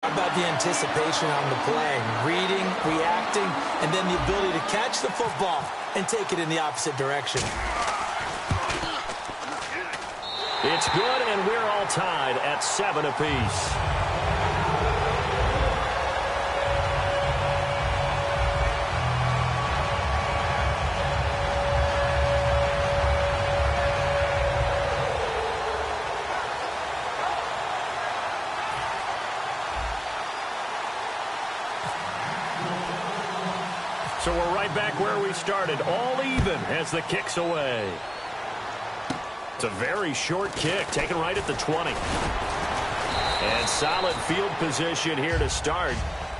How about the anticipation on the play, reading, reacting, and then the ability to catch the football and take it in the opposite direction. It's good, and we're all tied at 7 apiece. So we're right back where we started, all even as the kick's away. It's a very short kick, taken right at the 20. And solid field position here to start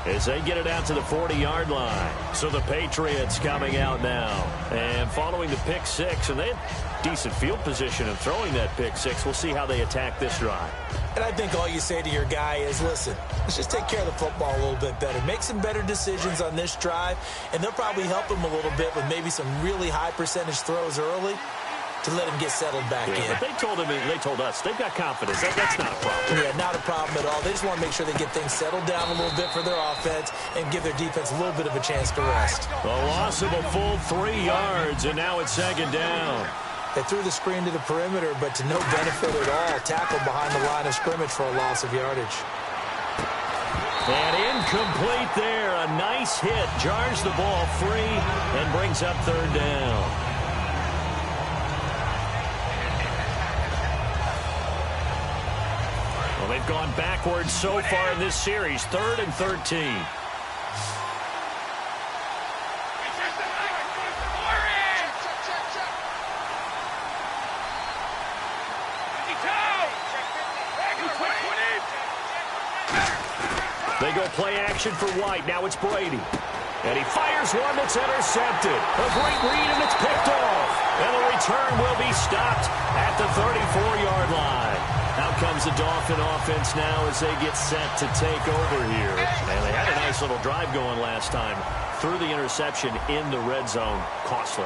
as they get it out to the 40-yard line. So the Patriots coming out now. And following the pick six, and they had decent field position in throwing that pick six. We'll see how they attack this drive. And I think all you say to your guy is, listen, let's just take care of the football a little bit better. Make some better decisions on this drive, and they'll probably help him a little bit with maybe some really high percentage throws early to let him get settled back in. But they told us, they've got confidence. That's not a problem. Yeah, not a problem at all. They just want to make sure they get things settled down a little bit for their offense and give their defense a little bit of a chance to rest. A loss of a full 3 yards, and now it's second down. They threw the screen to the perimeter, but to no benefit at all. Tackled behind the line of scrimmage for a loss of yardage. And incomplete there. A nice hit. Jars the ball free and brings up third down. Well, they've gone backwards so far in this series. 3rd and 13. They go play action for White. Now it's Brady. And he fires one that's intercepted. A great read, and it's picked off. And the return will be stopped at the 34-yard line. Out comes the Dolphin offense now as they get set to take over here. And they had a nice little drive going last time. Threw the interception in the red zone. Costly.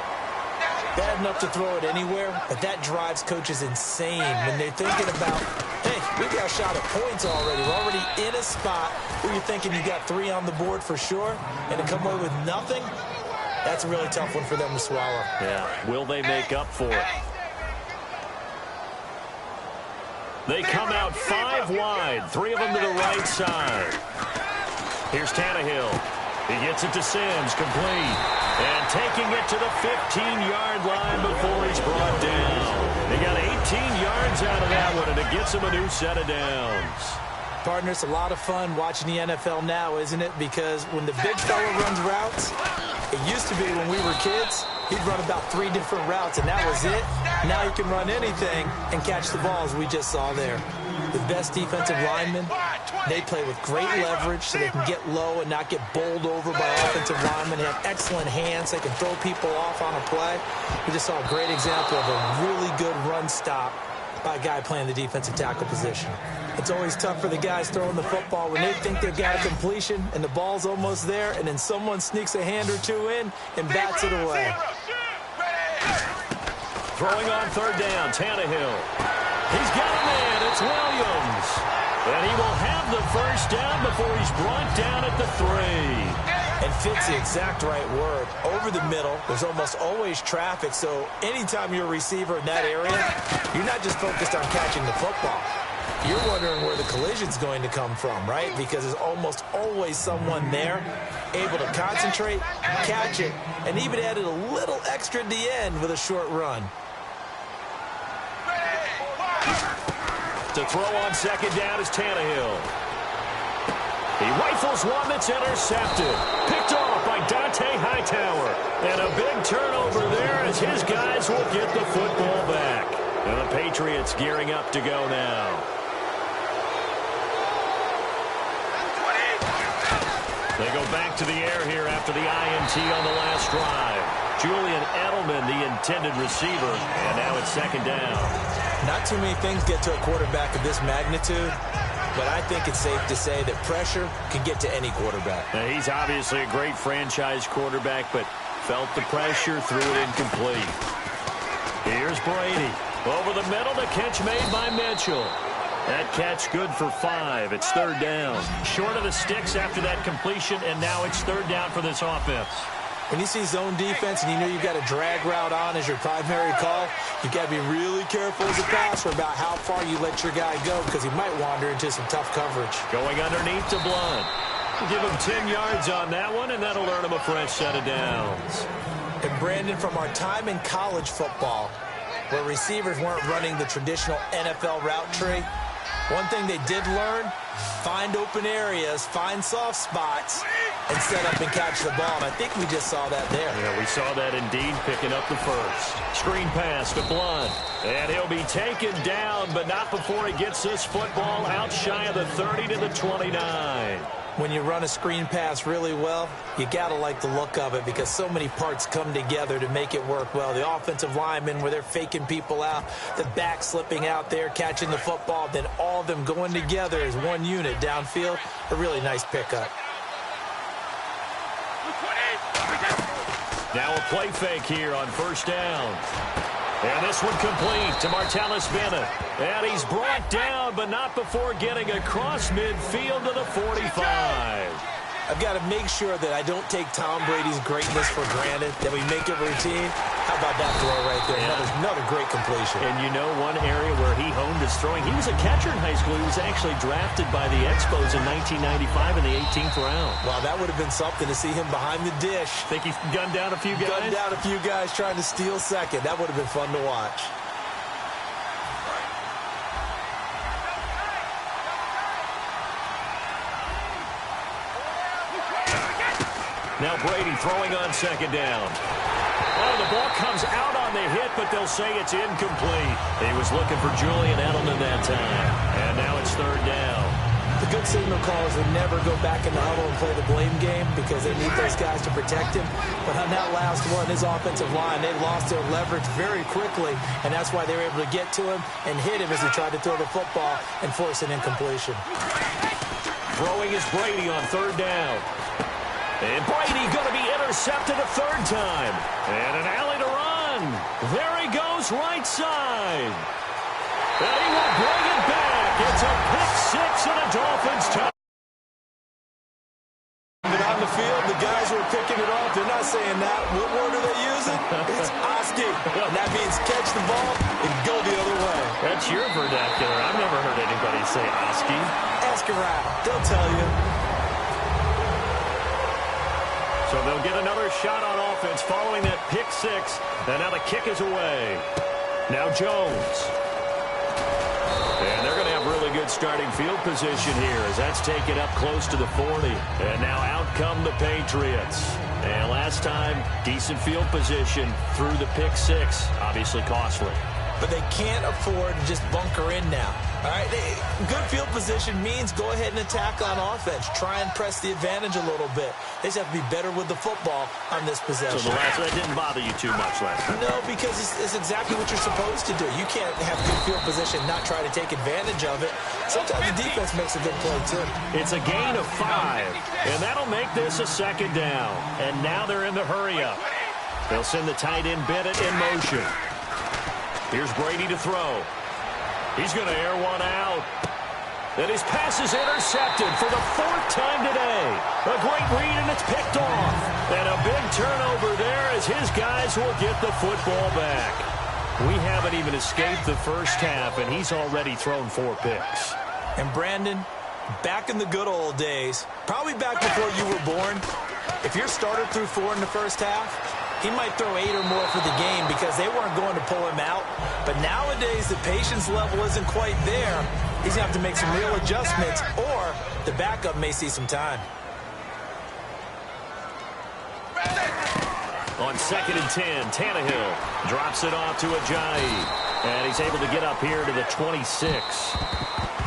Bad enough to throw it anywhere, but that drives coaches insane when they're thinking about, hey, we got a shot at points already. We're already in a spot where you're thinking you got 3 on the board for sure, and to come away with nothing, that's a really tough one for them to swallow. Yeah, will they make up for it? They come out 5 wide, 3 of them to the right side. Here's Tannehill. He gets it to Sims, complete. And taking it to the 15-yard line before he's brought down. They got 18 yards out of that one, and it gets him a new set of downs. Partner, it's a lot of fun watching the NFL now, isn't it? Because when the big fella runs routes, it used to be when we were kids, he'd run about 3 different routes, and that was it. Now he can run anything and catch the balls we just saw there. The best defensive linemen, they play with great leverage so they can get low and not get bowled over by offensive linemen. They have excellent hands. They can throw people off on a play. We just saw a great example of a really good run stop by a guy playing the defensive tackle position. It's always tough for the guys throwing the football when they think they've got a completion and the ball's almost there, and then someone sneaks a hand or two in and bats it away. Throwing on third down, Tannehill. He's got a man. It's Williams. And he will have the first down before he's brought down at the 3. And fits the exact right word. Over the middle, there's almost always traffic, so anytime you're a receiver in that area, you're not just focused on catching the football. You're wondering where the collision's going to come from, right? Because there's almost always someone there able to concentrate, catch it, and even added a little extra at the end with a short run. To throw on second down is Tannehill. He rifles one that's intercepted. Picked off by Dante Hightower. And a big turnover there as his guys will get the football back. And the Patriots gearing up to go now. They go back to the air here after the INT on the last drive. Julian Edelman, the intended receiver, and now it's second down. Not too many things get to a quarterback of this magnitude, but I think it's safe to say that pressure can get to any quarterback. Now, he's obviously a great franchise quarterback, but felt the pressure, threw it incomplete. Here's Brady. Over the middle, the catch made by Mitchell. That catch good for 5. It's third down. Short of the sticks after that completion, and now it's third down for this offense. When you see zone defense and you know you've got a drag route on as your primary call, you've got to be really careful as a passer about how far you let your guy go because he might wander into some tough coverage. Going underneath to Blunt. Give him 10 yards on that one, and that'll earn him a fresh set of downs. And Brandon, from our time in college football, where receivers weren't running the traditional NFL route tree, one thing they did learn, find open areas, find soft spots, and set up and catch the ball. And I think we just saw that there. Yeah, we saw that indeed, picking up the first. Screen pass to Blunt. And he'll be taken down, but not before he gets this football out shy of the 30 to the 29. When you run a screen pass really well, you got to like the look of it because so many parts come together to make it work well. The offensive linemen, where they're faking people out, the back slipping out there, catching the football, then all of them going together as one unit downfield. A really nice pickup. Now a play fake here on first down. And this one complete to Martellus Bennett. And he's brought down, but not before getting across midfield to the 45. I've got to make sure that I don't take Tom Brady's greatness for granted, that we make it routine. How about that throw right there? Yeah. Another great completion. And you know one area where he honed his throwing, he was a catcher in high school. He was actually drafted by the Expos in 1995 in the 18th round. Wow, that would have been something to see him behind the dish. Think he gunned down a few guys? Gunned down a few guys trying to steal second. That would have been fun to watch. Now Brady throwing on second down. Oh, the ball comes out on the hit, but they'll say it's incomplete. He was looking for Julian Edelman that time. And now it's third down. The good signal callers would never go back in the huddle and play the blame game because they need those guys to protect him. But on that last one, his offensive line, they lost their leverage very quickly, and that's why they were able to get to him and hit him as he tried to throw the football and force an incompletion. Throwing is Brady on third down. And Brady going to be intercepted a third time. And an alley to run. There he goes, right side. And he will bring it back. It's a pick six and a Dolphins touchdown. But on the field, the guys who are picking it off, they're not saying that. What word are they using? It's Oski. And that means catch the ball and go the other way. That's your vernacular. I've never heard anybody say Oski. Ask around. They'll tell you. So they'll get another shot on offense following that pick six. And now the kick is away. Now Jones. And they're going to have really good starting field position here as that's taken up close to the 40. And now out come the Patriots. And last time, decent field position through the pick six. Obviously costly. But they can't afford to just bunker in now. All right, good field position means go ahead and attack on offense. Try and press the advantage a little bit. They just have to be better with the football on this possession. So that didn't bother you too much last time? No, because it's exactly what you're supposed to do. You can't have good field position and not try to take advantage of it. Sometimes the defense makes a good play, too. It's a gain of 5, and that'll make this a second down. And now they're in the hurry-up. They'll send the tight end Bennett in motion. Here's Brady to throw. He's going to air one out. And his pass is intercepted for the 4th time today. A great read, and it's picked off. And a big turnover there as his guys will get the football back. We haven't even escaped the first half, and he's already thrown 4 picks. And Brandon, back in the good old days, probably back before you were born, if your starter threw 4 in the first half, he might throw 8 or more for the game because they weren't going to pull him out. But nowadays, the patience level isn't quite there. He's going to have to make some real adjustments, or the backup may see some time. On 2nd and 10, Tannehill drops it off to Ajayi. And he's able to get up here to the 26.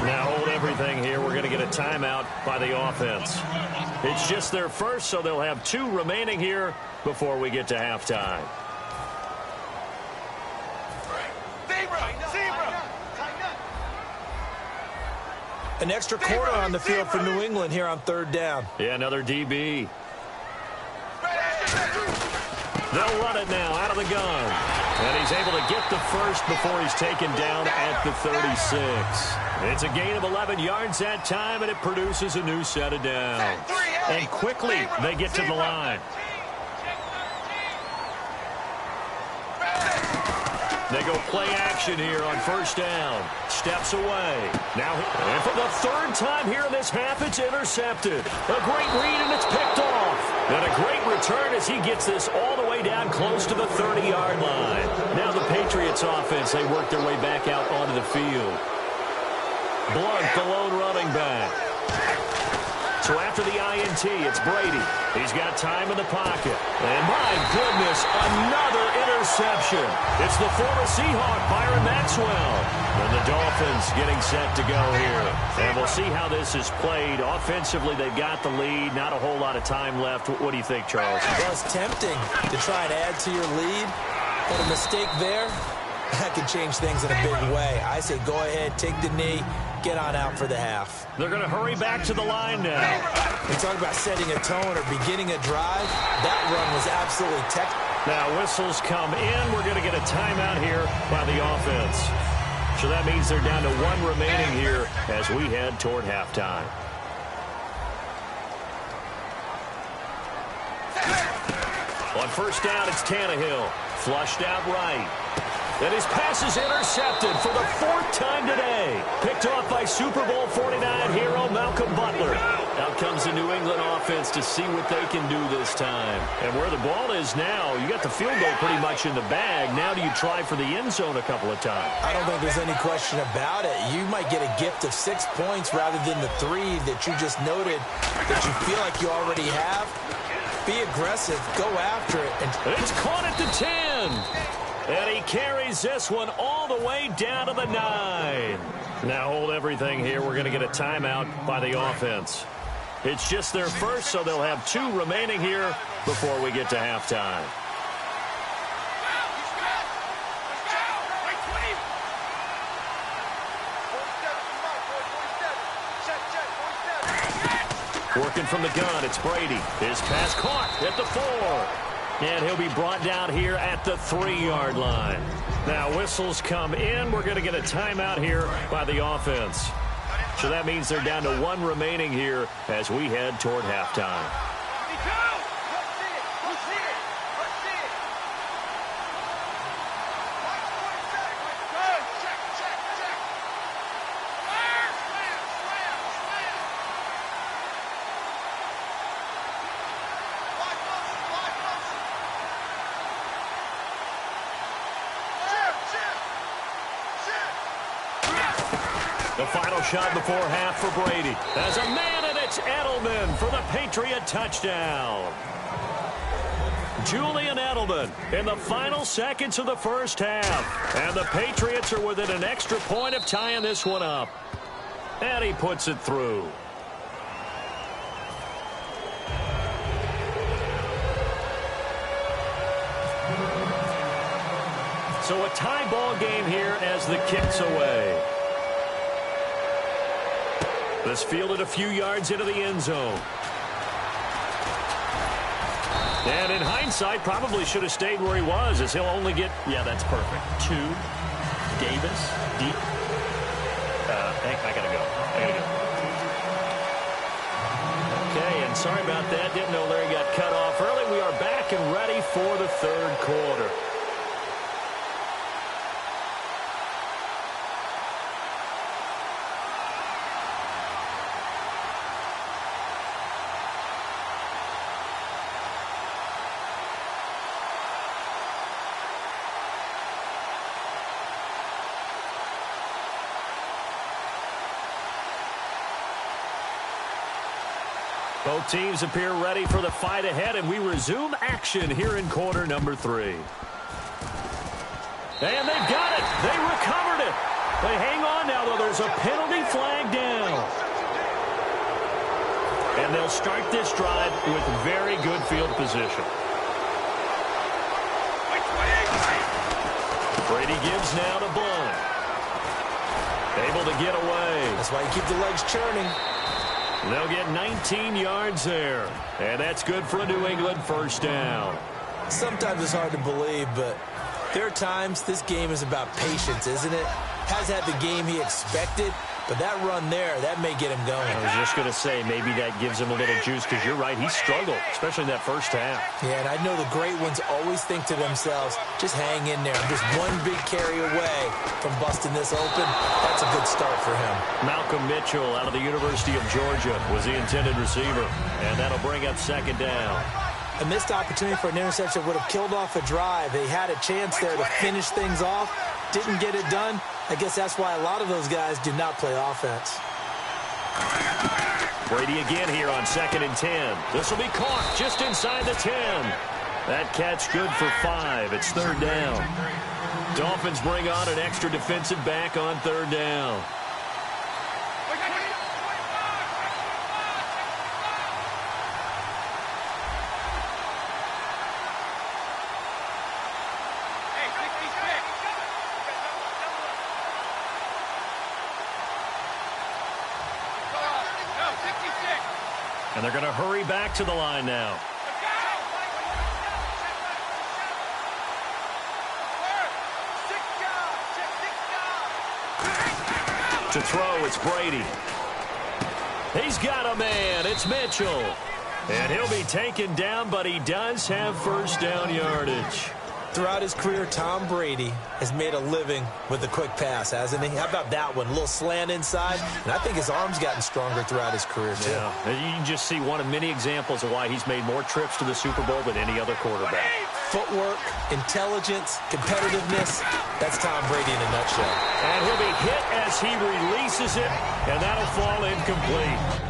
Now hold everything here. We're going to get a timeout by the offense. It's just their first, so they'll have 2 remaining here before we get to halftime. An extra quarter on the field for New England here on 3rd down. Yeah, another DB. They'll run it now out of the gun. And he's able to get the first before he's taken down at the 36. It's a gain of 11 yards that time, and it produces a new set of downs. And quickly, they get to the line. They go play action here on first down. Steps away. Now, and for the third time here in this half, it's intercepted. A great read, and it's picked off. And a great return as he gets this all the way down close to the 30-yard line. Now the Patriots offense, they work their way back out onto the field. Blunt, the lone running back. So after the INT, it's Brady. He's got time in the pocket. And my goodness, another interception. It's the former Seahawk, Byron Maxwell. And the Dolphins getting set to go here. And we'll see how this is played. Offensively, they've got the lead. Not a whole lot of time left. What do you think, Charles? Well, it's tempting to try and add to your lead. But a mistake there, that could change things in a big way. I say go ahead, take the knee, get on out for the half. They're going to hurry back to the line now. We talk about setting a tone or beginning a drive. That run was absolutely technical. Now whistles come in. We're going to get a timeout here by the offense. So that means they're down to one remaining here as we head toward halftime. On first down, it's Tannehill. Flushed out right. And his pass is intercepted for the fourth time today. Picked off by Super Bowl 49 hero Malcolm Butler. Out comes the New England offense to see what they can do this time. And where the ball is now, you got the field goal pretty much in the bag. Now do you try for the end zone a couple of times? I don't think there's any question about it. You might get a gift of 6 points rather than the 3 that you just noted that you feel like you already have. Be aggressive. Go after it. And it's caught at the 10. And he carries this one all the way down to the 9. Now hold everything here. We're going to get a timeout by the offense. It's just their first, so they'll have 2 remaining here before we get to halftime. Working from the gun, it's Brady. His pass caught at the 4. And he'll be brought down here at the 3-yard line. Now whistles come in. We're going to get a timeout here by the offense. So that means they're down to 1 remaining here as we head toward halftime. The final shot before half for Brady. As a man, and it's Edelman for the Patriot touchdown. Julian Edelman in the final seconds of the first half. And the Patriots are within an extra point of tying this one up. And he puts it through. So a tie ball game here as the kick's away. This fielded a few yards into the end zone. And in hindsight, probably should have stayed where he was, as he'll only get, yeah, that's perfect. 2, Davis, deep. I gotta go. Okay, and sorry about that. Didn't know Larry got cut off early. We are back and ready for the third quarter. Both teams appear ready for the fight ahead, and we resume action here in quarter number 3. And they've got it. They recovered it. They hang on now, though. There's a penalty flag down. And they'll start this drive with very good field position. Brady gives now to Blunt. Able to get away. That's why you keep the legs churning. They'll get 19 yards there. And that's good for a New England first down. Sometimes it's hard to believe, but There are times this game is about patience, isn't it? Has had the game he expected, but that run there, that may get him going. I was just going to say, maybe that gives him a little juice, because you're right, he struggled, especially in that first half. Yeah, and I know the great ones always think to themselves, just hang in there. I'm just one big carry away from busting this open. That's a good start for him. Malcolm Mitchell out of the University of Georgia was the intended receiver, and that'll bring up second down. A missed opportunity for an interception would have killed off a drive. They had a chance there to finish things off. Didn't get it done. I guess that's why a lot of those guys do not play offense. Brady again here on 2nd and 10. This will be caught just inside the 10. That catch good for 5. It's 3rd down. Dolphins bring on an extra defensive back on 3rd down. And they're going to hurry back to the line now. To throw, it's Brady. He's got a man. It's Mitchell. And he'll be taken down, but he does have first down yardage. Throughout his career, Tom Brady has made a living with the quick pass, hasn't he? How about that one? A little slant inside. And I think his arm's gotten stronger throughout his career, too. Yeah, you can just see one of many examples of why he's made more trips to the Super Bowl than any other quarterback. Footwork, intelligence, competitiveness. That's Tom Brady in a nutshell. And he'll be hit as he releases it, and that'll fall incomplete.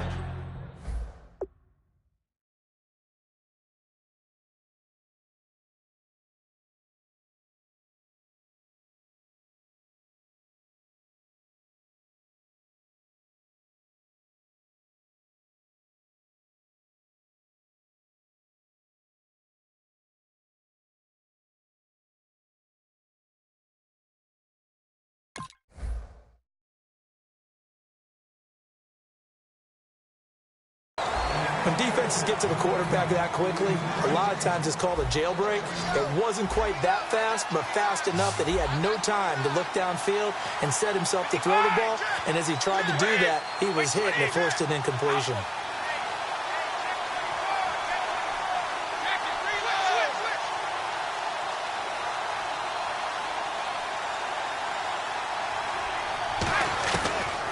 When defenses get to the quarterback that quickly, a lot of times it's called a jailbreak. It wasn't quite that fast, but fast enough that he had no time to look downfield and set himself to throw the ball. And as he tried to do that, he was hit and it forced an incompletion.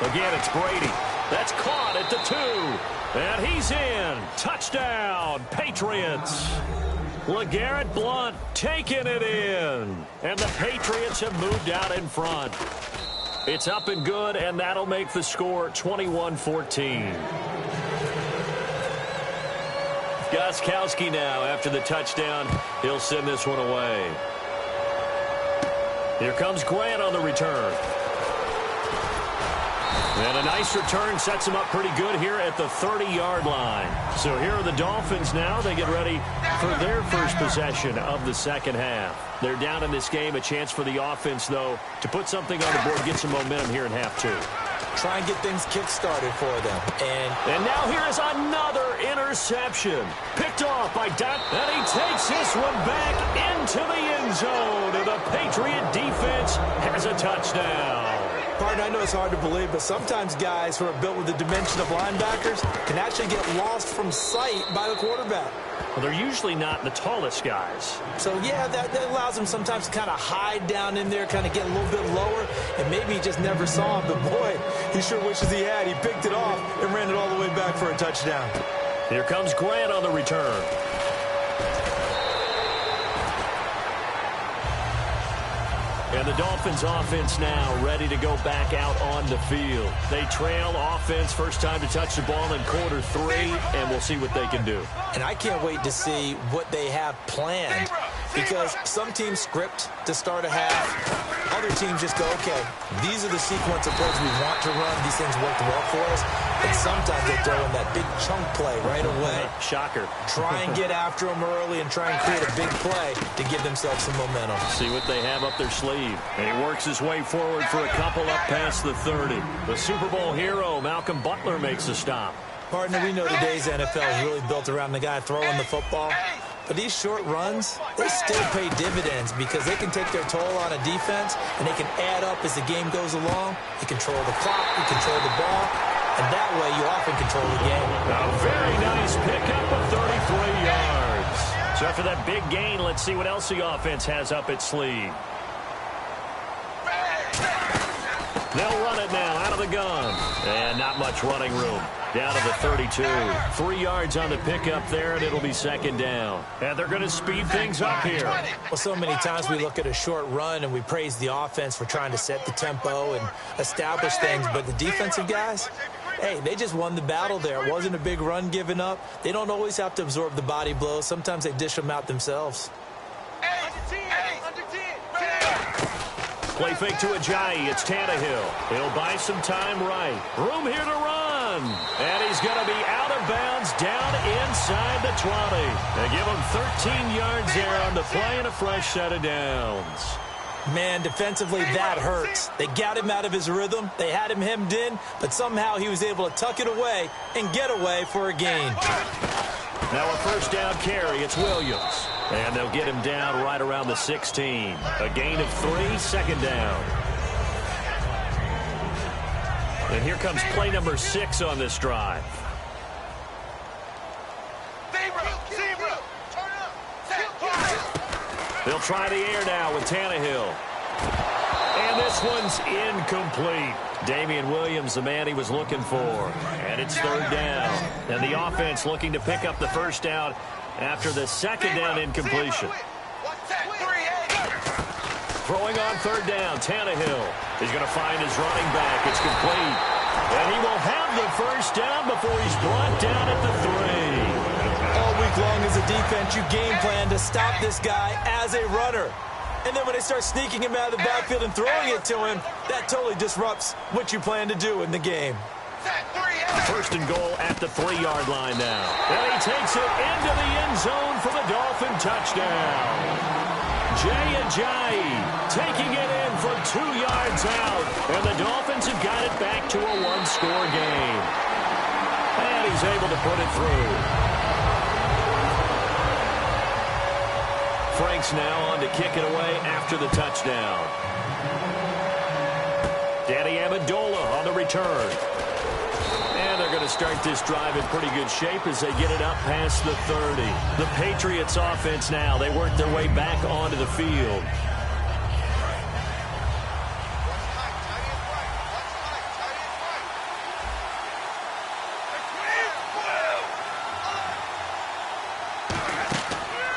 Again, it's Brady. That's caught at the 2. And he's in. Touchdown, Patriots. LeGarrette Blount taking it in. And the Patriots have moved out in front. It's up and good, and that'll make the score 21-14. Gostkowski now after the touchdown. He'll send this one away. Here comes Grant on the return. And a nice return sets them up pretty good here at the 30-yard line. So here are the Dolphins now. They get ready for their first possession of the second half. They're down in this game. A chance for the offense, though, to put something on the board, get some momentum here in half 2. Try and get things kick-started for them. And now here is another interception. Picked off by Dot. And he takes this one back into the end zone. And the Patriot defense has a touchdown. Partner, I know it's hard to believe, but sometimes guys who are built with the dimension of linebackers can actually get lost from sight by the quarterback. Well, they're usually not the tallest guys. So, yeah, that allows them sometimes to kind of hide down in there, kind of get a little bit lower, and maybe he just never saw him. But, boy, he sure wishes he had. He picked it off and ran it all the way back for a touchdown. Here comes Grant on the return. And the Dolphins offense now ready to go back out on the field. They trail offense, first time to touch the ball in quarter 3, and we'll see what they can do. And I can't wait to see what they have planned, because some teams script to start a half. Other teams just go, okay, these are the sequence of plays we want to run. These things worked well for us. And sometimes they throw in that big chunk play right away. Shocker. Try and get after them early and try and create a big play to give themselves some momentum. See what they have up their sleeve. And he works his way forward for a couple up past the 30. The Super Bowl hero, Malcolm Butler, makes a stop. Partner, we know today's NFL is really built around the guy throwing the football. But these short runs, they still pay dividends because they can take their toll on a defense and they can add up as the game goes along. You control the clock, you control the ball, and that way you often control the game. A very nice pickup of 33 yards. So after that big gain, let's see what else the offense has up its sleeve. They'll run it now out of the gun. And not much running room. Down to the 32. 3 yards on the pickup there, and it'll be second down. And they're going to speed things up here. Well, so many times we look at a short run and we praise the offense for trying to set the tempo and establish things. But the defensive guys, hey, they just won the battle there. It wasn't a big run given up. They don't always have to absorb the body blows. Sometimes they dish them out themselves. Play fake to Ajayi. It's Tannehill. He'll buy some time right. Room here to run. And he's going to be out of bounds down inside the 20. They give him 13 yards there on the play and a fresh set of downs. Man, defensively, that hurts. They got him out of his rhythm. They had him hemmed in, but somehow he was able to tuck it away and get away for a gain. Now a first down carry. It's Williams. And they'll get him down right around the 16. A gain of 3, second down. And here comes play number 6 on this drive. They'll try the air now with Tannehill. And this one's incomplete. Damian Williams, the man he was looking for. And it's third down. And the offense looking to pick up the first down after the second down incompletion. Throwing on third down, Tannehill. He's going to find his running back. It's complete. And he will have the first down before he's brought down at the 3. All week long as a defense, you game plan to stop this guy as a runner. And then when they start sneaking him out of the backfield and throwing it to him, that totally disrupts what you plan to do in the game. First and goal at the 3-yard line now. And he takes it into the end zone for the Dolphin touchdown. Ajayi taking it in from 2 yards out. And the Dolphins have got it back to a 1-score game. And he's able to put it through. Franks now on to kick it away after the touchdown. Danny Amendola on the return. And they're going to start this drive in pretty good shape as they get it up past the 30. The Patriots offense now, they work their way back onto the field.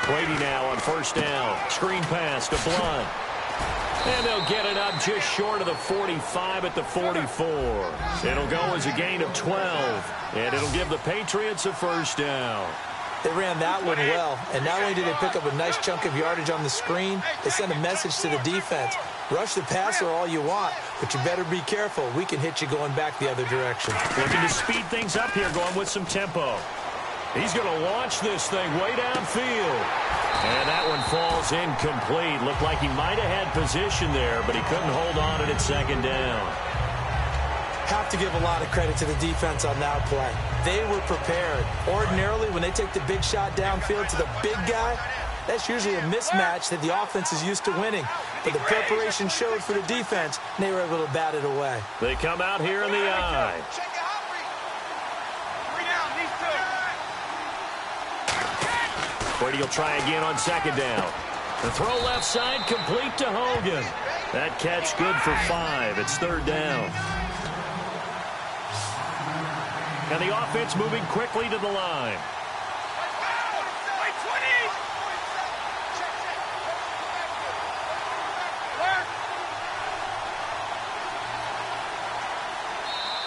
Brady now on first down. Screen pass to Blunt. And they'll get it up just short of the 45 at the 44. It'll go as a gain of 12. And it'll give the Patriots a first down. They ran that one well. And not only did they pick up a nice chunk of yardage on the screen, they sent a message to the defense. Rush the passer all you want, but you better be careful. We can hit you going back the other direction. Looking to speed things up here, going with some tempo. He's going to launch this thing way downfield. And that one falls incomplete. Looked like he might have had position there, but he couldn't hold on at second down. Have to give a lot of credit to the defense on that play. They were prepared. Ordinarily, when they take the big shot downfield to the big guy, that's usually a mismatch that the offense is used to winning. But the preparation showed for the defense, and they were able to bat it away. They come out here in the eye. Brady will try again on second down. The throw left side complete to Hogan. That catch good for 5. It's third down. And the offense moving quickly to the line.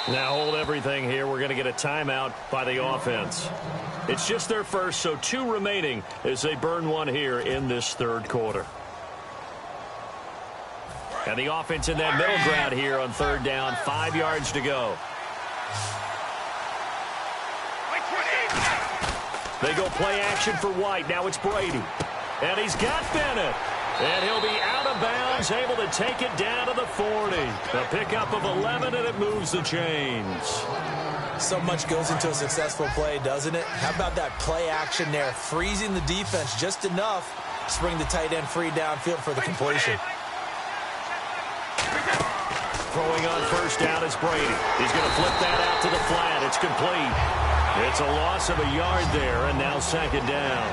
Now hold everything here. We're going to get a timeout by the offense. It's just their first, so 2 remaining as they burn one here in this third quarter. And the offense in that middle ground here on third down. 5 yards to go. They go play action for White. Now it's Brady. And he's got Bennett. And he'll be out of bounds, able to take it down to the 40. A pickup of 11, and it moves the chains. So much goes into a successful play, doesn't it? How about that play action there, freezing the defense just enough to bring the tight end free downfield for the completion. Throwing on first down is Brady. He's going to flip that out to the flat. It's complete. It's a loss of a yard there, and now second down.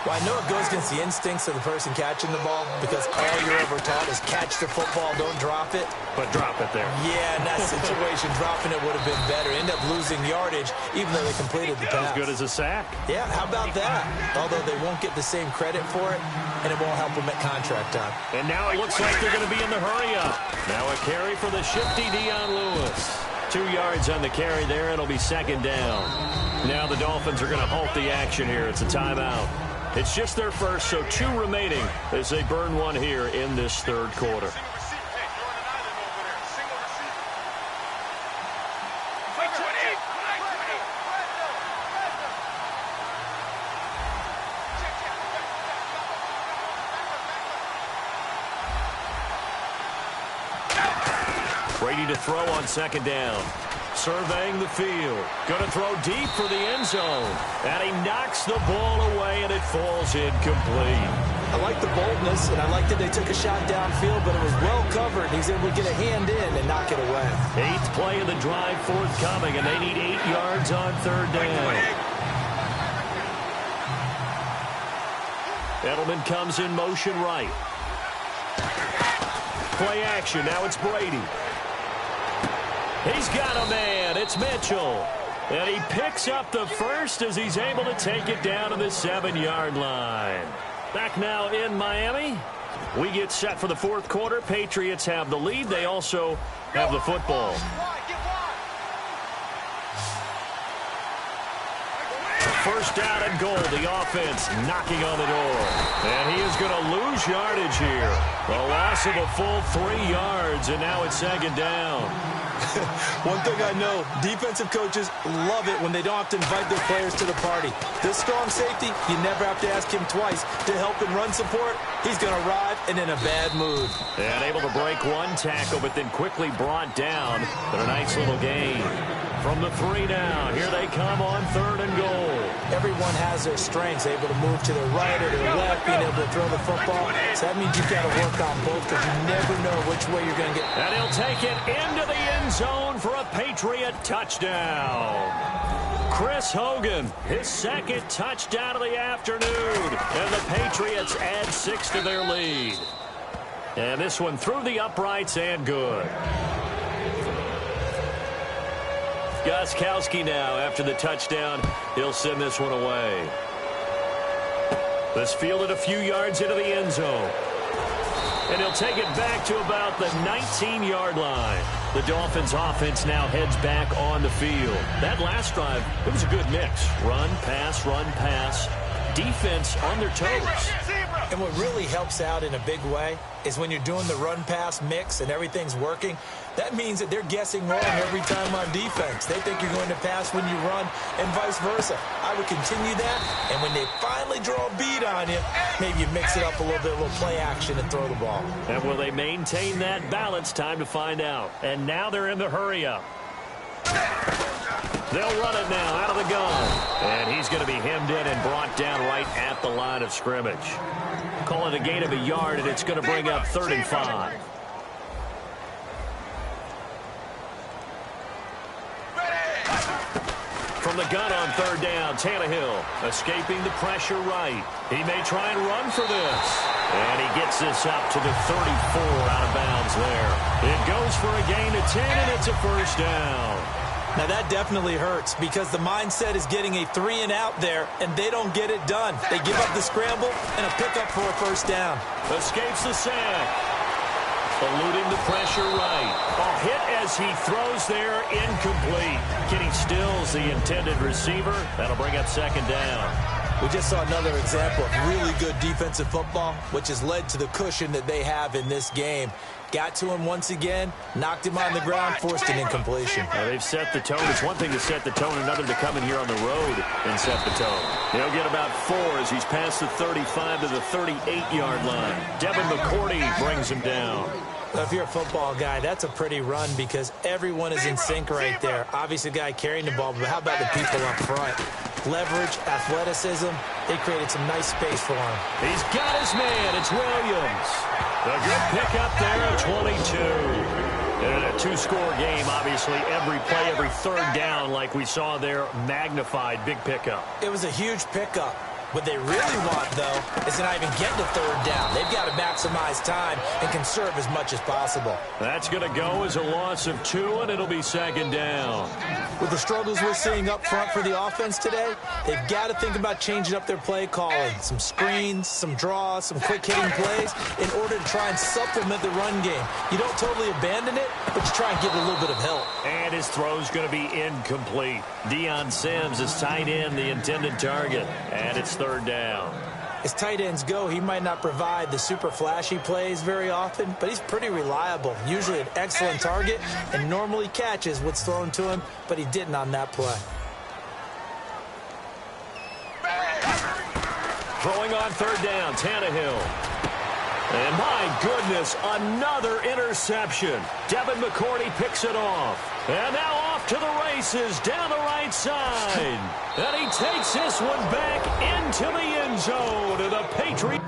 Well, I know it goes against the instincts of the person catching the ball because all you're ever taught is catch the football, don't drop it. But drop it there. Yeah, in that situation, dropping it would have been better. End up losing yardage, even though they completed the pass. As good as a sack. Yeah, how about that? Although they won't get the same credit for it, and it won't help them at contract time. And now it looks like they're going to be in the hurry-up. Now a carry for the shifty Dion Lewis. 2 yards on the carry there. It'll be second down. Now the Dolphins are going to halt the action here. It's a timeout. It's just their first, so 2 remaining as they burn one here in this third quarter. Brady to throw on second down. Surveying the field. Going to throw deep for the end zone. And he knocks the ball away, and it falls incomplete. I like the boldness, and I like that they took a shot downfield, but it was well covered. He's able to get a hand in and knock it away. 8th play of the drive forthcoming, and they need 8 yards on third down. Edelman comes in motion right. Play action. Now it's Brady. He's got a man. It's Mitchell. And he picks up the first as he's able to take it down to the 7-yard line. Back now in Miami. We get set for the fourth quarter. Patriots have the lead. They also have the football. First down and goal. The offense knocking on the door. And he is going to lose yardage here. A loss of a full 3 yards, and now it's second down. One thing I know, defensive coaches love it when they don't have to invite their players to the party. This strong safety, you never have to ask him twice to help in run support. He's going to arrive and in a bad mood. And able to break one tackle, but then quickly brought down. But a nice little gain. From the 3 now, here they come on third and goal. Everyone has their strengths, able to move to their right or their left, being able to throw the football. So that means you've got to work on both because you never know which way you're going to get. And he'll take it into the end zone for a Patriot touchdown. Chris Hogan, his second touchdown of the afternoon. And the Patriots add 6 to their lead. And this one through the uprights and good. Gostkowski now, after the touchdown, he'll send this one away. This fielded a few yards into the end zone. And he'll take it back to about the 19-yard line. The Dolphins' offense now heads back on the field. That last drive, it was a good mix. Run, pass, defense on their toes. And what really helps out in a big way is when you're doing the run-pass mix and everything's working, that means that they're guessing wrong every time on defense. They think you're going to pass when you run and vice versa. I would continue that, and when they finally draw a beat on you, maybe you mix it up a little bit, a little play action and throw the ball. And will they maintain that balance? Time to find out. And now they're in the hurry-up. They'll run it now out of the gun. And he's going to be hemmed in and brought down right at the line of scrimmage. Call it a gain of a yard, and it's going to bring up 3rd and 5. From the gun on 3rd down, Tannehill escaping the pressure right. He may try and run for this. And he gets this up to the 34 out of bounds there. It goes for a gain of 10, and it's a first down. Now that definitely hurts because the mindset is getting a 3-and-out there, and they don't get it done. They give up the scramble and a pickup for a first down. Escapes the sack. Eluding the pressure right. A hit as he throws there, incomplete. Kenny Stills, the intended receiver. That'll bring up second down. We just saw another example of really good defensive football, which has led to the cushion that they have in this game. Got to him once again, knocked him on the ground, forced an incompletion. Now they've set the tone. It's one thing to set the tone, another to come in here on the road and set the tone. He'll get about 4 as he's past the 35 to the 38-yard line. Devin McCourty brings him down. Well, if you're a football guy, that's a pretty run because everyone is in sync right there. Obviously, the guy carrying the ball, but how about the people up front? Leverage, athleticism, they created some nice space for him. He's got his man. It's Williams. A good pickup there at 22. In a two-score game, obviously, every play, every third down, like we saw there, magnified, big pickup. It was a huge pickup. What they really want, though, is to not even get to third down. They've got to maximize time and conserve as much as possible. That's going to go as a loss of 2, and it'll be second down. With the struggles we're seeing up front for the offense today, they've got to think about changing up their play calling. Some screens, some draws, some quick-hitting plays in order to try and supplement the run game. You don't totally abandon it, but you try and give it a little bit of help. And his throw's going to be incomplete. Deion Sims is tight end, the intended target, and it's third down. As tight ends go, he might not provide the super flashy plays very often, but he's pretty reliable. Usually an excellent target and normally catches what's thrown to him, but he didn't on that play. Throwing on third down, Tannehill. And my goodness, another interception. Devin McCourty picks it off. And now off to the races down the right side. And he takes this one back into the end zone. And the Patriots